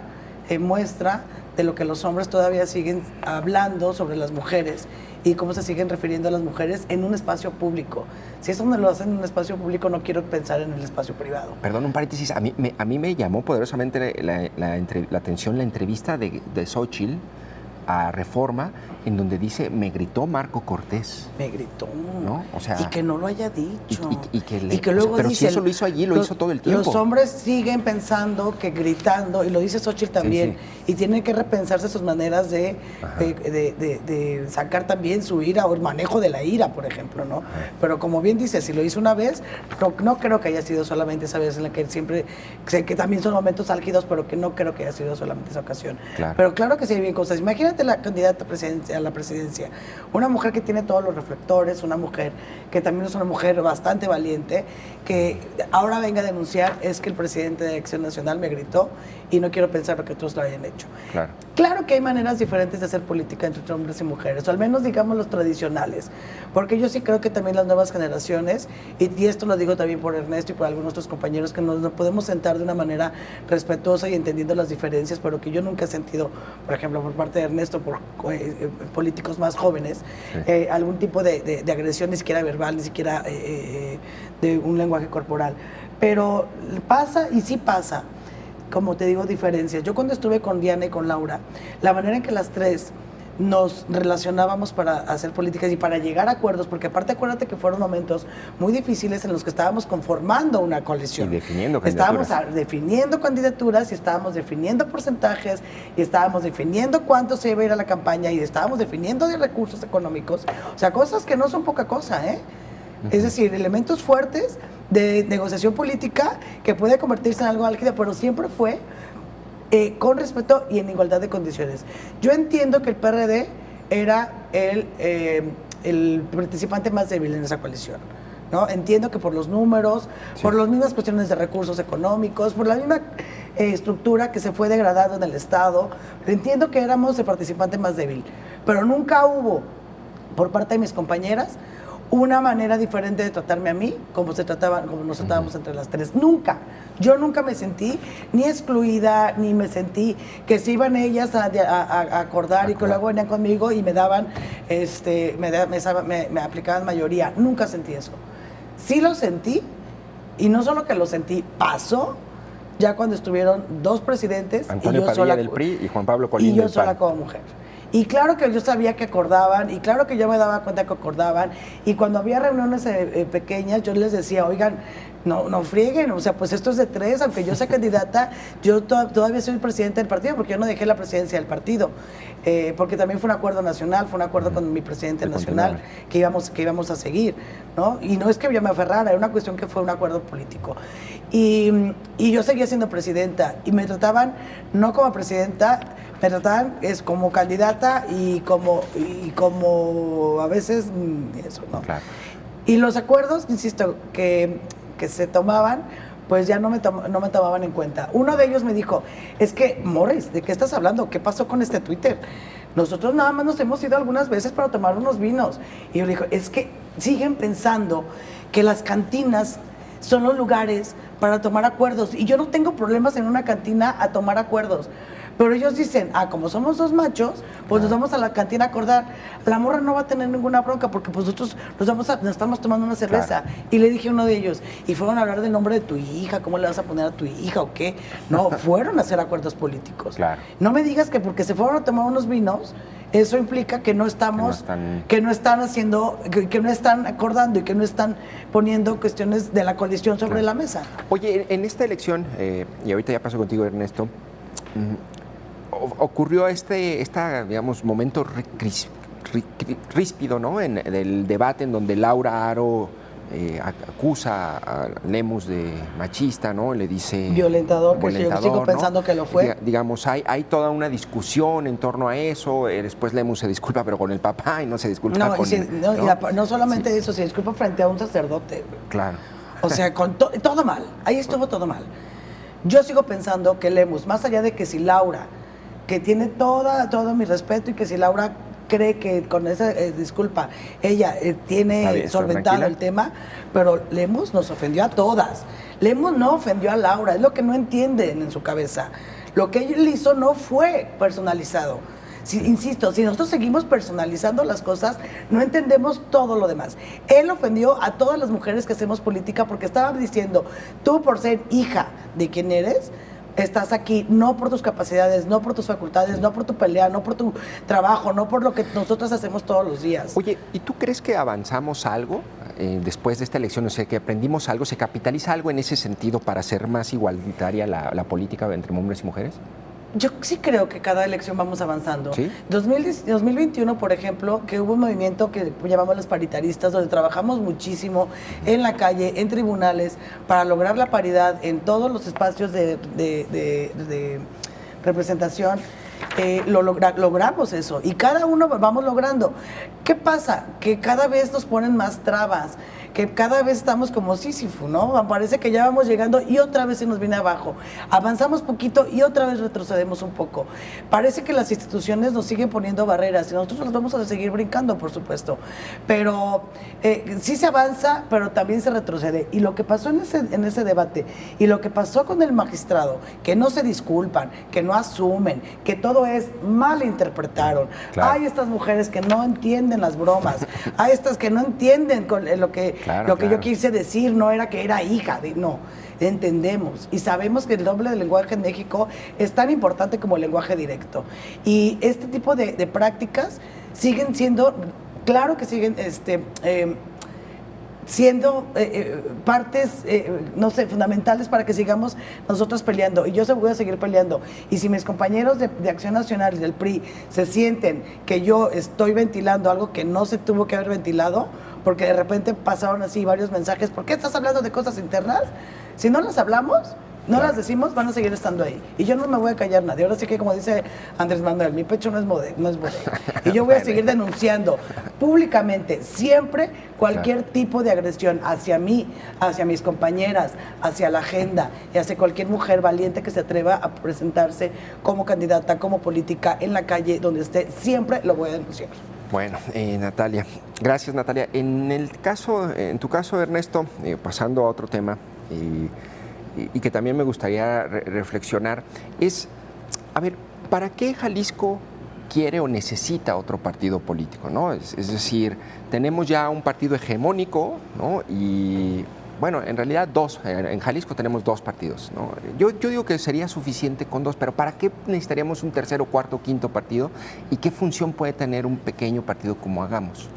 muestra de lo que los hombres todavía siguen hablando sobre las mujeres y cómo se siguen refiriendo a las mujeres en un espacio público. Si eso no lo hacen en un espacio público, no quiero pensar en el espacio privado. Perdón, un paréntesis. A mí me llamó poderosamente la atención la entrevista de Xóchitl a Reforma, en donde dice, me gritó Marco Cortés. Me gritó. ¿No? O sea, y que no lo haya dicho. Y que luego pero dice, si eso lo hizo allí, lo hizo todo el tiempo. Los hombres siguen pensando que gritando, y lo dice Xóchitl también, y tienen que repensarse sus maneras de sacar también su ira o el manejo de la ira, por ejemplo, ¿no? Pero como bien dice, si lo hizo una vez, no creo que haya sido solamente esa vez en la que siempre, sé que también son momentos álgidos, pero que no creo que haya sido solamente esa ocasión. Claro. Pero claro que sí hay bien cosas. Imagínate la candidata a la presidencia, una mujer que tiene todos los reflectores, una mujer que también es una mujer bastante valiente, que ahora venga a denunciar es que el presidente de Acción Nacional me gritó y no quiero pensar lo que otros lo hayan hecho. Claro que hay maneras diferentes de hacer política entre hombres y mujeres, o al menos digamos los tradicionales, porque yo sí creo que también las nuevas generaciones, y esto lo digo también por Ernesto y por algunos otros compañeros, que nos podemos sentar de una manera respetuosa y entendiendo las diferencias, pero que yo nunca he sentido, por ejemplo, por parte de Ernesto, por políticos más jóvenes, algún tipo de agresión, ni siquiera verbal, ni siquiera de un lenguaje corporal. Pero pasa, y sí pasa, como te digo, diferencias. Yo cuando estuve con Diana y con Laura, la manera en que las tres nos relacionábamos para hacer políticas y para llegar a acuerdos, porque aparte acuérdate que fueron momentos muy difíciles en los que estábamos conformando una coalición. Y definiendo candidaturas. Estábamos definiendo candidaturas y estábamos definiendo porcentajes y estábamos definiendo cuánto se iba a ir a la campaña y estábamos definiendo de recursos económicos. O sea, cosas que no son poca cosa, ¿eh? Es decir, elementos fuertes de negociación política que puede convertirse en algo álgido, pero siempre fue con respeto y en igualdad de condiciones. Yo entiendo que el PRD era el participante más débil en esa coalición, ¿no? Entiendo que por los números, por las mismas cuestiones de recursos económicos, por la misma estructura que se fue degradando en el Estado, entiendo que éramos el participante más débil, pero nunca hubo, por parte de mis compañeras, una manera diferente de tratarme a mí, como nos tratábamos entre las tres. Nunca. Yo nunca me sentí ni excluida, ni me sentí que se iban ellas a acordar y que luego venían conmigo y me daban, me aplicaban mayoría. Nunca sentí eso. Sí lo sentí, y no solo que lo sentí, pasó ya cuando estuvieron dos presidentes. Antonio y yo Padilla sola, del PRI y Juan Pablo Colín y yo del sola PAN. como mujer. Y claro que yo sabía que acordaban, y claro que yo me daba cuenta que acordaban, y cuando había reuniones pequeñas, yo les decía, oigan, no frieguen, o sea, pues esto es de tres, aunque yo sea candidata, yo todavía soy presidente del partido, porque yo no dejé la presidencia del partido, porque también fue un acuerdo nacional, fue un acuerdo con mi presidente nacional, que íbamos a seguir, ¿no? Y no es que yo me aferrara, era una cuestión que fue un acuerdo político. Y yo seguía siendo presidenta, y me trataban no como presidenta, me trataban como candidata y como a veces eso, ¿no? Claro. Y los acuerdos, insisto, que se tomaban, pues ya no me tomaban en cuenta. Uno de ellos me dijo, es que, Morris, ¿de qué estás hablando? ¿Qué pasó con este Twitter? Nosotros nada más nos hemos ido algunas veces para tomar unos vinos. Y yo le digo, es que siguen pensando que las cantinas son los lugares para tomar acuerdos. Y yo no tengo problemas en una cantina a tomar acuerdos. Pero ellos dicen, como somos dos machos, pues nos vamos a la cantina a acordar. La morra no va a tener ninguna bronca porque pues nosotros nos estamos tomando una cerveza. Claro. Y le dije a uno de ellos, y fueron a hablar del nombre de tu hija, cómo le vas a poner a tu hija o qué. No, fueron a hacer acuerdos políticos. Claro. No me digas que porque se fueron a tomar unos vinos, eso implica que no estamos, que no están haciendo, que no están acordando y que no están poniendo cuestiones de la coalición sobre la mesa. Oye, en esta elección, y ahorita ya paso contigo, Ernesto, ocurrió digamos, momento ríspido, ¿no? En el debate en donde Laura Haro acusa a Lemus de machista, ¿no? Le dice violentador, que yo sigo pensando, ¿no? Que lo fue. Digamos, hay toda una discusión en torno a eso. Después Lemus se disculpa, pero con el papá, y no se disculpa con no solamente eso, se disculpa frente a un sacerdote. Claro. O sea, con todo mal. Ahí estuvo todo mal. Yo sigo pensando que Lemus, más allá de que si Laura, que tiene todo mi respeto, y que si Laura cree que con esa disculpa ella tiene solventado el tema, pero Lemus nos ofendió a todas. Lemus no ofendió a Laura, es lo que no entienden en su cabeza. Lo que él hizo no fue personalizado. Insisto, si nosotros seguimos personalizando las cosas, no entendemos todo lo demás. Él ofendió a todas las mujeres que hacemos política porque estaba diciendo, tú por ser hija de quien eres, estás aquí no por tus capacidades, no por tus facultades, no por tu pelea, no por tu trabajo, no por lo que nosotros hacemos todos los días. Oye, ¿y tú crees que avanzamos algo después de esta elección? O sea, que aprendimos algo, ¿se capitaliza algo en ese sentido para hacer más igualitaria la política entre hombres y mujeres? Yo sí creo que cada elección vamos avanzando. ¿Sí? 2021, por ejemplo, que hubo un movimiento que llamamos los paritaristas, donde trabajamos muchísimo en la calle, en tribunales, para lograr la paridad en todos los espacios de representación. Logramos eso, y cada uno vamos logrando. ¿Qué pasa? Que cada vez nos ponen más trabas, que cada vez estamos como Sísifo, ¿no? Parece que ya vamos llegando y otra vez se nos viene abajo. Avanzamos poquito y otra vez retrocedemos un poco. Parece que las instituciones nos siguen poniendo barreras y nosotros las vamos a seguir brincando, por supuesto. Pero sí se avanza, pero también se retrocede. Y lo que pasó en ese debate, y lo que pasó con el magistrado, que no se disculpan, que no asumen, que todo es mal interpretaron. Claro. Hay estas mujeres que no entienden las bromas, hay estas que no entienden lo que yo quise decir, no era que era hija, no, entendemos y sabemos que el doble del lenguaje en México es tan importante como el lenguaje directo. Y este tipo de prácticas siguen siendo, claro que siguen siendo partes, no sé, fundamentales para que sigamos nosotros peleando. Y yo voy a seguir peleando. Y si mis compañeros de Acción Nacional y del PRI se sienten que yo estoy ventilando algo que no se tuvo que haber ventilado, porque de repente pasaron así varios mensajes, ¿por qué estás hablando de cosas internas? Si no las hablamos, no las decimos, van a seguir estando ahí. Y yo no me voy a callar nadie. Ahora sí que, como dice Andrés Manuel, mi pecho no es bodega. Y yo voy a seguir denunciando públicamente, siempre, cualquier tipo de agresión hacia mí, hacia mis compañeras, hacia la agenda y hacia cualquier mujer valiente que se atreva a presentarse como candidata, como política, en la calle, donde esté, siempre lo voy a denunciar. Bueno, Natalia, gracias Natalia. En tu caso, Ernesto, pasando a otro tema y que también me gustaría reflexionar, es, a ver, ¿para qué Jalisco quiere o necesita otro partido político, ¿no? Es decir, tenemos ya un partido hegemónico, ¿no? Y bueno, en realidad dos. En Jalisco tenemos dos partidos, ¿no? Yo digo que sería suficiente con dos, pero ¿para qué necesitaríamos un tercero, cuarto, quinto partido? ¿Y qué función puede tener un pequeño partido como Hagamos?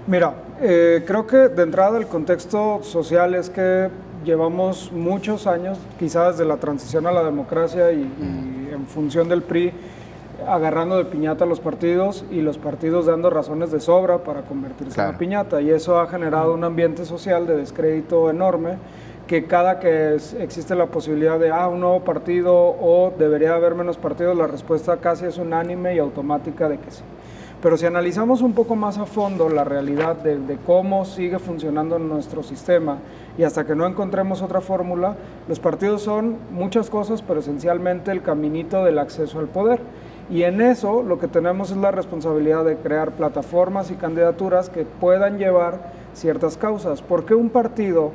Mira, creo que de entrada el contexto social es que llevamos muchos años, quizás desde la transición a la democracia y en función del PRI, agarrando de piñata a los partidos y los partidos dando razones de sobra para convertirse en una piñata. Y eso ha generado un ambiente social de descrédito enorme, que cada que existe la posibilidad de un nuevo partido o debería haber menos partidos, la respuesta casi es unánime y automática de que sí. Pero si analizamos un poco más a fondo la realidad de cómo sigue funcionando nuestro sistema y hasta que no encontremos otra fórmula, los partidos son muchas cosas, pero esencialmente el caminito del acceso al poder. Y en eso lo que tenemos es la responsabilidad de crear plataformas y candidaturas que puedan llevar ciertas causas. ¿Por qué un partido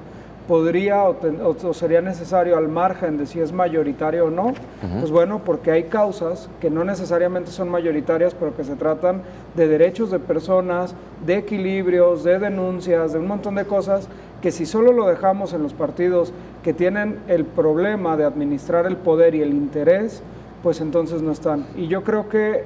podría o sería necesario al margen de si es mayoritario o no? Pues bueno, porque hay causas que no necesariamente son mayoritarias, pero que se tratan de derechos de personas, de equilibrios, de denuncias, de un montón de cosas que si solo lo dejamos en los partidos que tienen el problema de administrar el poder y el interés, pues entonces no están. Y yo creo que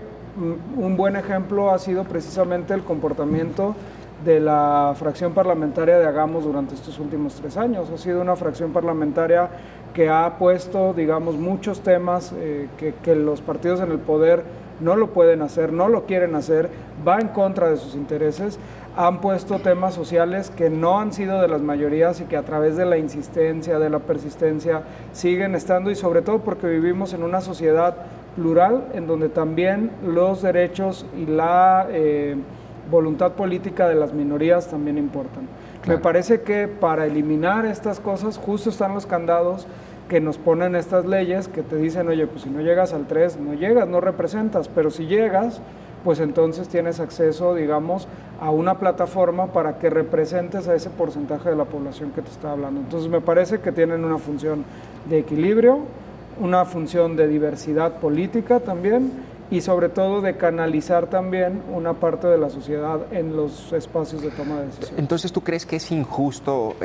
un buen ejemplo ha sido precisamente el comportamiento de la fracción parlamentaria de Hagamos durante estos últimos 3 años. Ha sido una fracción parlamentaria que ha puesto, digamos, muchos temas que los partidos en el poder no lo pueden hacer, no lo quieren hacer, va en contra de sus intereses. Han puesto temas sociales que no han sido de las mayorías y que a través de la insistencia, de la persistencia, siguen estando, y sobre todo porque vivimos en una sociedad plural en donde también los derechos y la voluntad política de las minorías también importan. Claro. Me parece que para eliminar estas cosas justo están los candados que nos ponen estas leyes que te dicen, oye, pues si no llegas al 3, no llegas, no representas, pero si llegas, pues entonces tienes acceso, digamos, a una plataforma para que representes a ese porcentaje de la población que te está hablando. Entonces me parece que tienen una función de equilibrio, una función de diversidad política también, y sobre todo de canalizar también una parte de la sociedad en los espacios de toma de decisiones. Entonces, ¿tú crees que es injusto,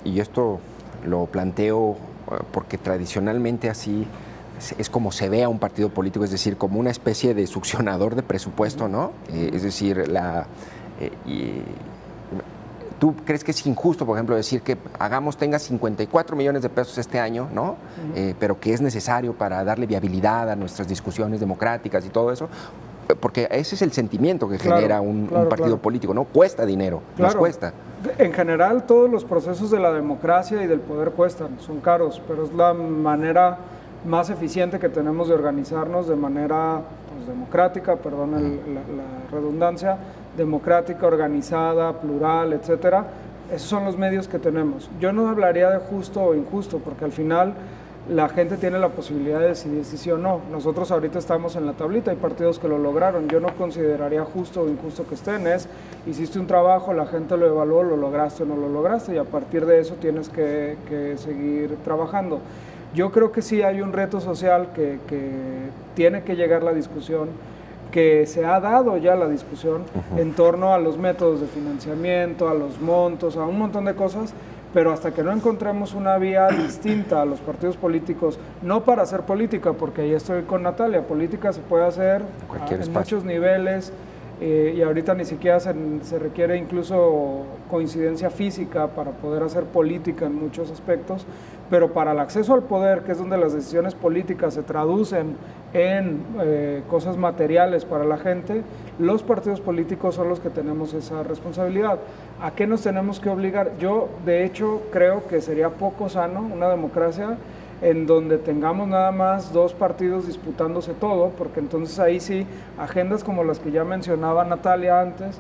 y esto lo planteo porque tradicionalmente así es como se ve a un partido político, es decir, como una especie de succionador de presupuesto, ¿no? Es decir, ¿tú crees que es injusto, por ejemplo, decir que Hagamos tenga 54 millones de pesos este año, ¿no? Pero que es necesario para darle viabilidad a nuestras discusiones democráticas y todo eso? Porque ese es el sentimiento que genera un partido político, ¿no? Cuesta dinero, nos cuesta. En general, todos los procesos de la democracia y del poder cuestan, son caros, pero es la manera más eficiente que tenemos de organizarnos de manera democrática, perdón la redundancia, democrática, organizada, plural, etcétera. Esos son los medios que tenemos. Yo no hablaría de justo o injusto, porque al final la gente tiene la posibilidad de decidir si sí o no. Nosotros ahorita estamos en la tablita, hay partidos que lo lograron. Yo no consideraría justo o injusto que estén. Hiciste un trabajo, la gente lo evaluó, lo lograste o no lo lograste, y a partir de eso tienes que seguir trabajando. Yo creo que sí hay un reto social que tiene que llegar la discusión, que se ha dado ya la discusión en torno a los métodos de financiamiento, a los montos, a un montón de cosas, pero hasta que no encontremos una vía distinta a los partidos políticos, no para hacer política, porque ahí estoy con Natalia, política se puede hacer en muchos niveles, y ahorita ni siquiera se requiere incluso coincidencia física para poder hacer política en muchos aspectos, pero para el acceso al poder, que es donde las decisiones políticas se traducen en cosas materiales para la gente, los partidos políticos son los que tenemos esa responsabilidad. ¿A qué nos tenemos que obligar? Yo, de hecho, creo que sería poco sano una democracia en donde tengamos nada más 2 partidos disputándose todo, porque entonces ahí sí, agendas como las que ya mencionaba Natalia antes,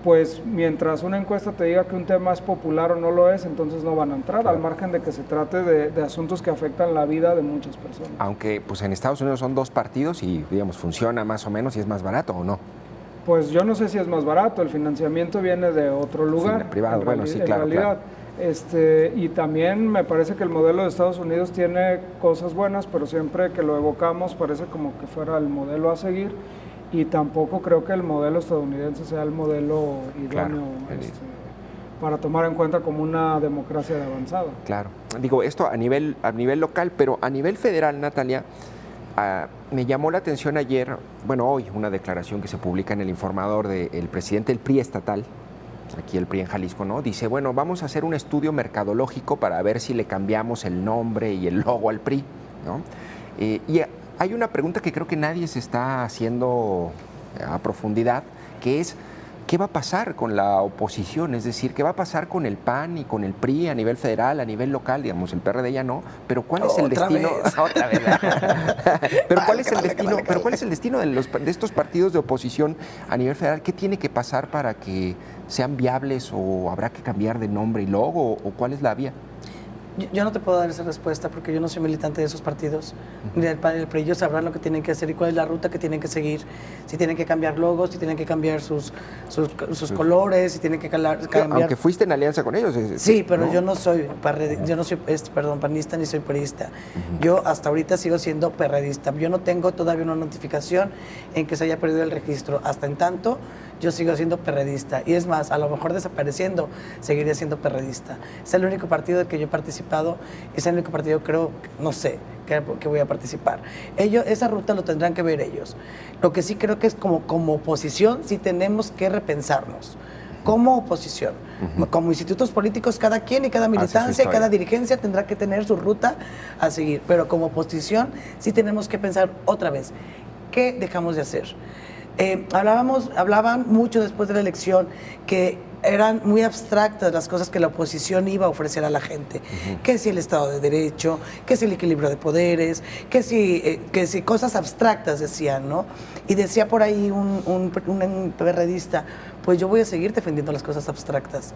pues mientras una encuesta te diga que un tema es popular o no lo es, entonces no van a entrar, al margen de que se trate de asuntos que afectan la vida de muchas personas. Aunque pues en Estados Unidos son 2 partidos y, digamos, funciona más o menos y es más barato, ¿o no? Pues yo no sé si es más barato, el financiamiento viene de otro lugar. Sí, privado, bueno, sí, claro, en realidad. Y también me parece que el modelo de Estados Unidos tiene cosas buenas, pero siempre que lo evocamos parece como que fuera el modelo a seguir, y tampoco creo que el modelo estadounidense sea el modelo idóneo para tomar en cuenta como una democracia de avanzada. Claro, digo, esto a nivel local, pero a nivel federal, Natalia, me llamó la atención ayer, bueno, hoy, una declaración que se publica en El Informador del presidente del PRI estatal, aquí el PRI en Jalisco, ¿no? Dice, bueno, vamos a hacer un estudio mercadológico para ver si le cambiamos el nombre y el logo al PRI, ¿no? Y hay una pregunta que creo que nadie se está haciendo a profundidad, que es, ¿qué va a pasar con la oposición? Es decir, ¿qué va a pasar con el PAN y con el PRI a nivel federal, a nivel local? Digamos, el PRD ya no, pero ¿cuál es el destino? Otra vez. Pero ¿cuál es el destino? Pero ¿cuál es el destino de estos partidos de oposición a nivel federal? ¿Qué tiene que pasar para que sean viables, o habrá que cambiar de nombre y logo, o cuál es la vía? Yo no te puedo dar esa respuesta porque yo no soy militante de esos partidos, ni del PAN ni del PRI. Ellos sabrán lo que tienen que hacer y cuál es la ruta que tienen que seguir, si tienen que cambiar logos, si tienen que cambiar sus colores, si tienen que cambiar... Aunque fuiste en alianza con ellos. Sí, pero ¿no? yo no soy panista ni soy priista. Yo hasta ahorita sigo siendo perredista. Yo no tengo todavía una notificación en que se haya perdido el registro. Hasta en tanto, yo sigo siendo perredista. Y es más, a lo mejor desapareciendo, seguiré siendo perredista. Es el único partido del que yo he participado, es el único partido, creo, no sé, que voy a participar. Esa ruta lo tendrán que ver ellos. Lo que sí creo que es como oposición, sí tenemos que repensarnos. Como oposición, como institutos políticos, cada quien y cada militancia, cada dirigencia tendrá que tener su ruta a seguir. Pero como oposición, sí tenemos que pensar otra vez, ¿qué dejamos de hacer? Hablaban mucho después de la elección que eran muy abstractas las cosas que la oposición iba a ofrecer a la gente, que si el Estado de Derecho, que si el equilibrio de poderes, que si cosas abstractas decían, ¿no? Y decía por ahí un perredista, pues yo voy a seguir defendiendo las cosas abstractas.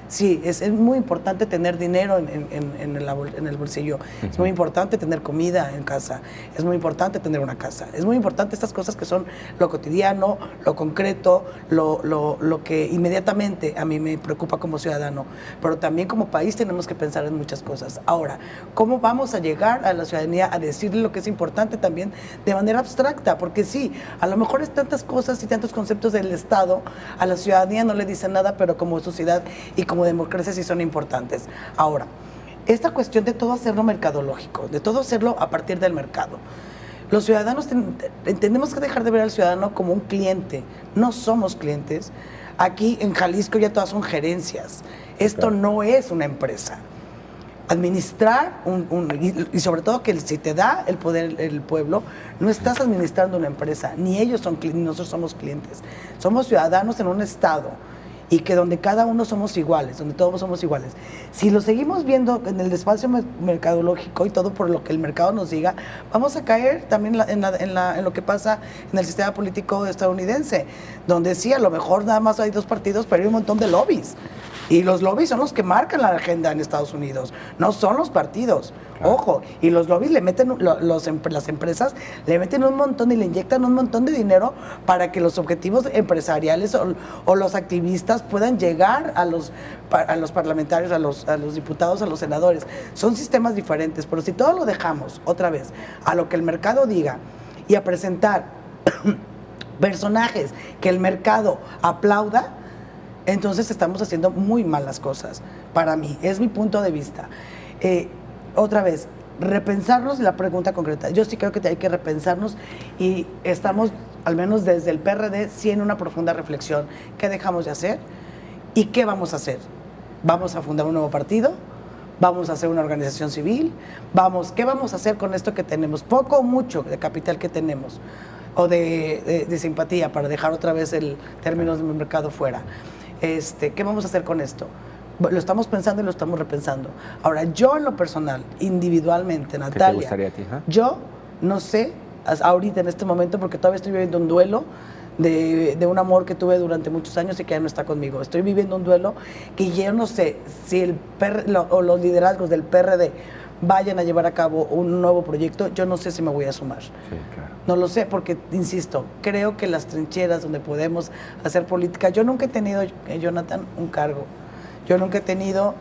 Sí, es muy importante tener dinero en el bolsillo, es muy importante tener comida en casa, es muy importante tener una casa, es muy importante estas cosas que son lo cotidiano, lo concreto, lo que inmediatamente a mí me preocupa como ciudadano, pero también como país tenemos que pensar en muchas cosas. Ahora, ¿cómo vamos a llegar a la ciudadanía a decirle lo que es importante también de manera abstracta? Porque sí, a lo mejor es tantas cosas y tantos conceptos del Estado, a la ciudadanía no le dicen nada, pero como sociedad y como democracia sí son importantes. Ahora, esta cuestión de todo hacerlo mercadológico, de todo hacerlo a partir del mercado. Los ciudadanos tenemos que dejar de ver al ciudadano como un cliente. No somos clientes. Aquí en Jalisco ya todas son gerencias. Esto no es una empresa. Administrar y sobre todo que si te da el poder el pueblo, no estás administrando una empresa, ni ellos son clientes, ni nosotros somos clientes. Somos ciudadanos en un estado, y que donde cada uno somos iguales, donde todos somos iguales. Si lo seguimos viendo en el espacio mercadológico y todo por lo que el mercado nos diga, vamos a caer también en lo que pasa en el sistema político estadounidense, donde sí, a lo mejor nada más hay dos partidos, pero hay un montón de lobbies. Y los lobbies son los que marcan la agenda en Estados Unidos, no son los partidos. Claro. Ojo, y los lobbies le meten, las empresas le meten un montón y le inyectan un montón de dinero para que los objetivos empresariales o los activistas puedan llegar a los parlamentarios, a los diputados, a los senadores. Son sistemas diferentes, pero si todo lo dejamos otra vez a lo que el mercado diga y a presentar personajes que el mercado aplauda, entonces estamos haciendo muy malas cosas. Para mí, es mi punto de vista. Otra vez, repensarnos la pregunta concreta. Yo sí creo que hay que repensarnos y estamos, al menos desde el PRD, sí en una profunda reflexión. ¿Qué dejamos de hacer? ¿Y qué vamos a hacer? ¿Vamos a fundar un nuevo partido? ¿Vamos a hacer una organización civil? ¿Qué vamos a hacer con esto que tenemos? Poco o mucho de capital que tenemos, o de simpatía, para dejar otra vez el término del mercado fuera. ¿Qué vamos a hacer con esto? Lo estamos pensando y lo estamos repensando. Ahora, yo en lo personal, individualmente, Natalia, ¿qué te gustaría a ti? Yo no sé, ahorita en este momento, porque todavía estoy viviendo un duelo de un amor que tuve durante muchos años y que ya no está conmigo. Estoy viviendo un duelo que yo no sé si los liderazgos del PRD vayan a llevar a cabo un nuevo proyecto, yo no sé si me voy a sumar. Sí, claro. No lo sé porque, insisto, creo que las trincheras donde podemos hacer política, yo nunca he tenido, Jonathan, un cargo. Yo nunca he tenido,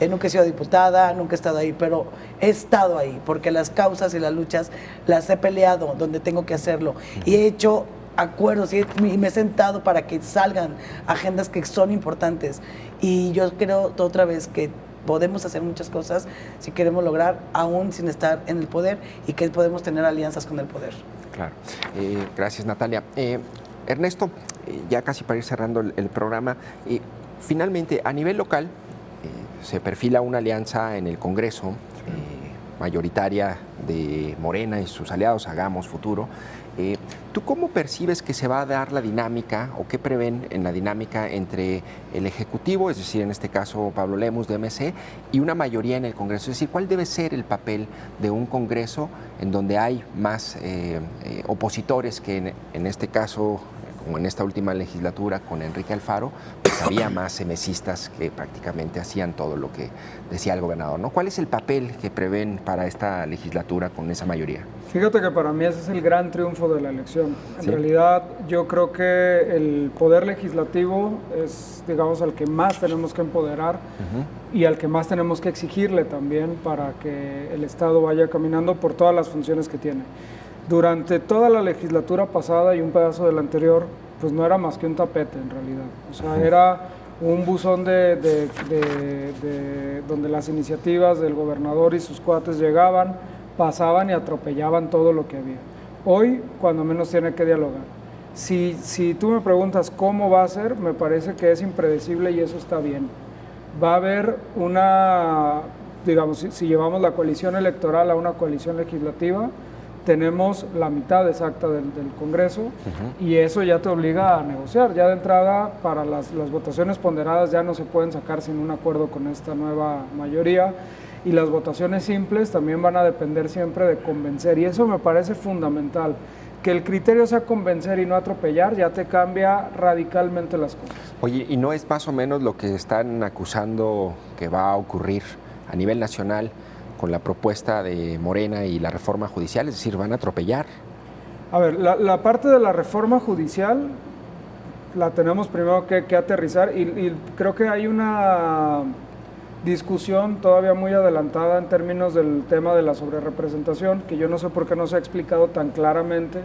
nunca he sido diputada, nunca he estado ahí, pero he estado ahí porque las causas y las luchas las he peleado donde tengo que hacerlo y he hecho acuerdos y me he sentado para que salgan agendas que son importantes. Y yo creo otra vez que podemos hacer muchas cosas si queremos lograr, aún sin estar en el poder, y que podemos tener alianzas con el poder. Claro. Gracias, Natalia. Ernesto, ya casi para ir cerrando el programa, finalmente, a nivel local, se perfila una alianza en el Congreso, mayoritaria de Morena y sus aliados, Hagamos Futuro. ¿Tú cómo percibes que se va a dar la dinámica o qué prevén en la dinámica entre el Ejecutivo, es decir, en este caso Pablo Lemus de MC, y una mayoría en el Congreso? Es decir, ¿cuál debe ser el papel de un Congreso en donde hay más opositores que en este caso, como en esta última legislatura con Enrique Alfaro, pues había más semecistas que prácticamente hacían todo lo que decía el gobernador, ¿no? ¿Cuál es el papel que prevén para esta legislatura con esa mayoría? Fíjate que para mí ese es el gran triunfo de la elección. En ¿Sí? realidad yo creo que el poder legislativo es, digamos, al que más tenemos que empoderar y al que más tenemos que exigirle también para que el Estado vaya caminando por todas las funciones que tiene. Durante toda la legislatura pasada y un pedazo de la anterior, pues no era más que un tapete en realidad. O sea, era un buzón donde las iniciativas del gobernador y sus cuates llegaban, pasaban y atropellaban todo lo que había. Hoy, cuando menos, tiene que dialogar. Si tú me preguntas cómo va a ser, me parece que es impredecible y eso está bien. Va a haber una, digamos, si llevamos la coalición electoral a una coalición legislativa, tenemos la mitad exacta del Congreso y eso ya te obliga a negociar. Ya de entrada, para las votaciones ponderadas ya no se pueden sacar sin un acuerdo con esta nueva mayoría, y las votaciones simples también van a depender siempre de convencer, y eso me parece fundamental. Que el criterio sea convencer y no atropellar ya te cambia radicalmente las cosas. Oye, ¿y no es más o menos lo que están acusando que va a ocurrir a nivel nacional con la propuesta de Morena y la reforma judicial? Es decir, van a atropellar. A ver, la parte de la reforma judicial la tenemos primero que aterrizar y creo que hay una discusión todavía muy adelantada en términos del tema de la sobrerepresentación, que yo no sé por qué no se ha explicado tan claramente,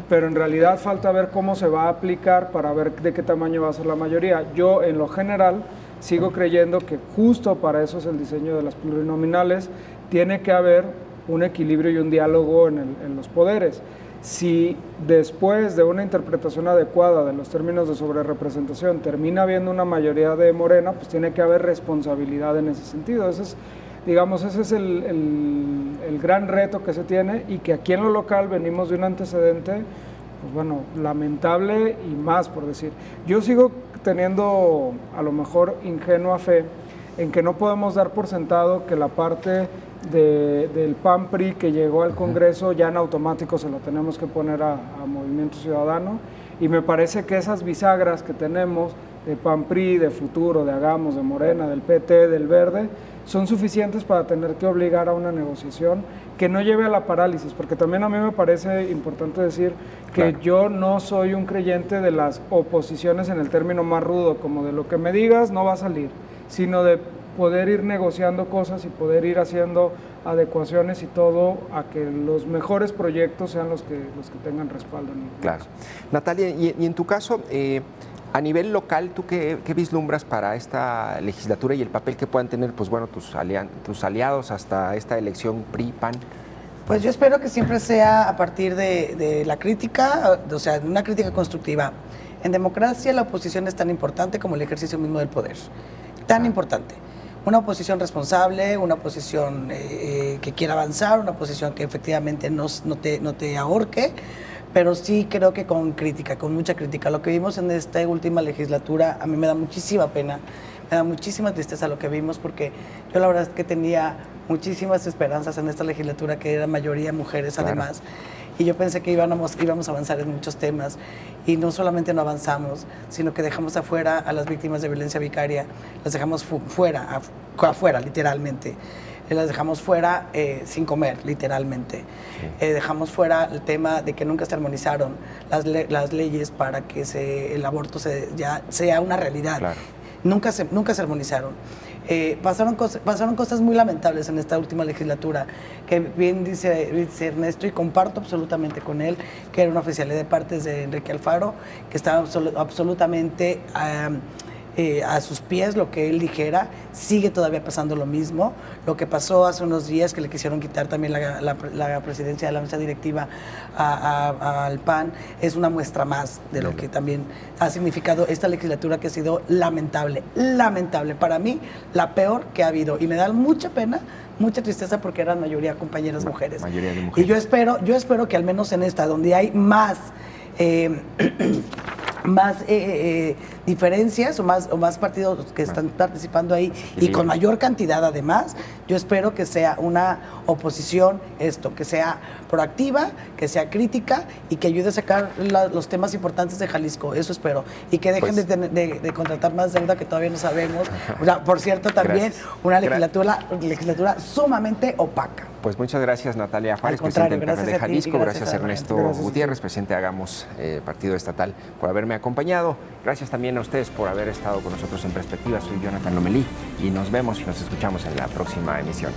pero en realidad falta ver cómo se va a aplicar para ver de qué tamaño va a ser la mayoría. Yo, en lo general, sigo creyendo que justo para eso es el diseño de las plurinominales. Tiene que haber un equilibrio y un diálogo en los poderes. Si después de una interpretación adecuada de los términos de sobrerepresentación termina habiendo una mayoría de Morena, pues tiene que haber responsabilidad en ese sentido. Ese es, digamos, el gran reto que se tiene, y que aquí en lo local venimos de un antecedente, pues bueno, lamentable y más por decir. Yo sigo teniendo a lo mejor ingenua fe en que no podemos dar por sentado que la parte del PAN-PRI que llegó al Congreso ya en automático se lo tenemos que poner a Movimiento Ciudadano, y me parece que esas bisagras que tenemos de PAN-PRI, de Futuro, de Hagamos, de Morena, del PT, del Verde, son suficientes para tener que obligar a una negociación que no lleve a la parálisis, porque también a mí me parece importante decir que claro, yo no soy un creyente de las oposiciones en el término más rudo, como de lo que me digas no va a salir, sino de poder ir negociando cosas y poder ir haciendo adecuaciones y todo a que los mejores proyectos sean los que tengan respaldo. Claro. Natalia, y en tu caso, a nivel local, ¿tú qué vislumbras para esta legislatura y el papel que puedan tener, pues bueno, tus aliados hasta esta elección PRI-PAN? Pues yo espero que siempre sea a partir de la crítica, o sea, una crítica constructiva. En democracia la oposición es tan importante como el ejercicio mismo del poder, tan importante. Una oposición responsable, una oposición que quiera avanzar, una oposición que efectivamente no te ahorque, pero sí creo que con crítica, con mucha crítica. Lo que vimos en esta última legislatura a mí me da muchísima pena, me da muchísima tristeza lo que vimos, porque yo la verdad es que tenía muchísimas esperanzas en esta legislatura, que era mayoría mujeres, claro, además, y yo pensé que íbamos a avanzar en muchos temas, y no solamente no avanzamos, sino que dejamos afuera a las víctimas de violencia vicaria, las dejamos afuera, literalmente. las dejamos fuera sin comer, literalmente. Dejamos fuera el tema de que nunca se armonizaron las leyes para que el aborto ya sea una realidad. Claro. Nunca se armonizaron. Pasaron cosas muy lamentables en esta última legislatura, que bien dice Ernesto, y comparto absolutamente con él, que era una oficialidad de partes de Enrique Alfaro, que estaba absolutamente a sus pies lo que él dijera. Sigue todavía pasando lo mismo. Lo que pasó hace unos días, que le quisieron quitar también la presidencia de la mesa directiva al PAN, es una muestra más de lo que también ha significado esta legislatura, que ha sido lamentable, para mí la peor que ha habido, y me da mucha pena, mucha tristeza, porque eran mayoría compañeras mujeres. Mayoría de mujeres. Y yo espero que al menos en esta, donde hay más diferencias o más partidos que están participando ahí, y con mayor cantidad además, yo espero que sea una oposición que sea proactiva, que sea crítica y que ayude a sacar los temas importantes de Jalisco. Eso espero. Y que dejen de contratar más deuda, que todavía no sabemos. O sea, por cierto, también una legislatura sumamente opaca. Pues muchas gracias, Natalia Juárez, presidente del PRD de Jalisco. Gracias, Ernesto Gutiérrez, presidente de Hagamos Partido Estatal, por haberme acompañado. Gracias también a ustedes por haber estado con nosotros en Perspectiva. Soy Jonathan Lomelí y nos vemos y nos escuchamos en la próxima emisión.